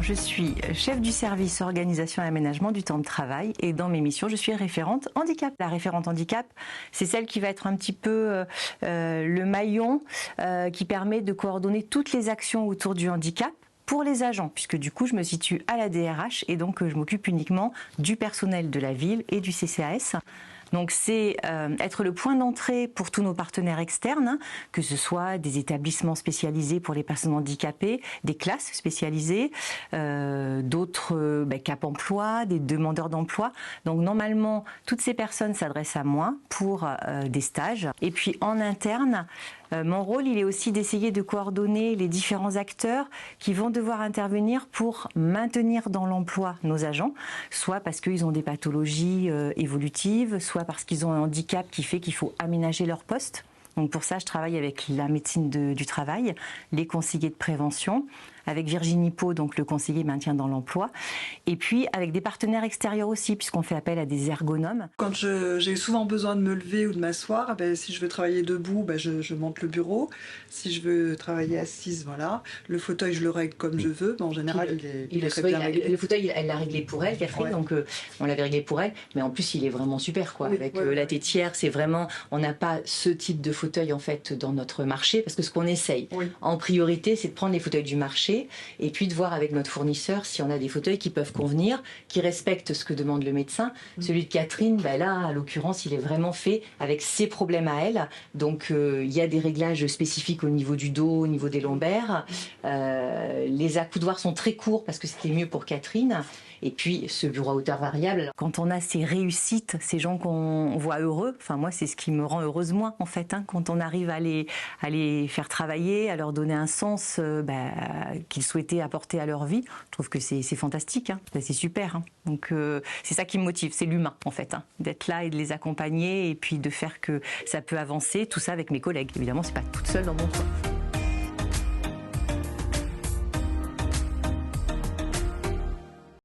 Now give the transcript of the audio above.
je suis chef du service organisation et aménagement du temps de travail et dans mes missions, je suis référente handicap. La référente handicap, c'est celle qui va être un petit peu le maillon qui permet de coordonner toutes les actions autour du handicap pour les agents, puisque du coup, je me situe à la DRH et donc je m'occupe uniquement du personnel de la ville et du CCAS. Donc c'est être le point d'entrée pour tous nos partenaires externes, que ce soit des établissements spécialisés pour les personnes handicapées, des classes spécialisées, d'autres Cap Emploi, des demandeurs d'emploi. Donc normalement, toutes ces personnes s'adressent à moi pour des stages. Et puis en interne, mon rôle, il est aussi d'essayer de coordonner les différents acteurs qui vont devoir intervenir pour maintenir dans l'emploi nos agents, soit parce qu'ils ont des pathologies évolutives, soit parce qu'ils ont un handicap qui fait qu'il faut aménager leur poste. Donc pour ça, je travaille avec la médecine du travail, les conseillers de prévention, avec Virginie Pau, donc le conseiller maintien dans l'emploi, et puis avec des partenaires extérieurs aussi, puisqu'on fait appel à des ergonomes. Quand j'ai souvent besoin de me lever ou de m'asseoir, si je veux travailler debout, je monte le bureau. Si je veux travailler assise, voilà. Le fauteuil, je le règle comme je veux. En général, il est très bien réglé. Le fauteuil, elle l'a réglé pour elle, Catherine, donc on l'avait réglé pour elle, mais en plus, il est vraiment super, quoi. Avec la tétière, c'est vraiment, on n'a pas ce type de fauteuil, en fait, dans notre marché, parce que ce qu'on essaye, en priorité, c'est de prendre les fauteuils du marché et puis de voir avec notre fournisseur si on a des fauteuils qui peuvent convenir, qui respectent ce que demande le médecin. Celui de Catherine, là, à l'occurrence, il est vraiment fait avec ses problèmes à elle. Donc, il y a des réglages spécifiques au niveau du dos, au niveau des lombaires. Les accoudoirs sont très courts parce que c'était mieux pour Catherine. Et puis, ce bureau à hauteur variable. Quand on a ces réussites, ces gens qu'on voit heureux, enfin moi, c'est ce qui me rend heureuse moi, en fait, quand on arrive à les faire travailler, à leur donner un sens qu'ils souhaitaient apporter à leur vie, je trouve que c'est fantastique, c'est super. Donc, c'est ça qui me motive, c'est l'humain, en fait, d'être là et de les accompagner et puis de faire que ça peut avancer, tout ça avec mes collègues. Évidemment, c'est pas toute seule dans mon coin.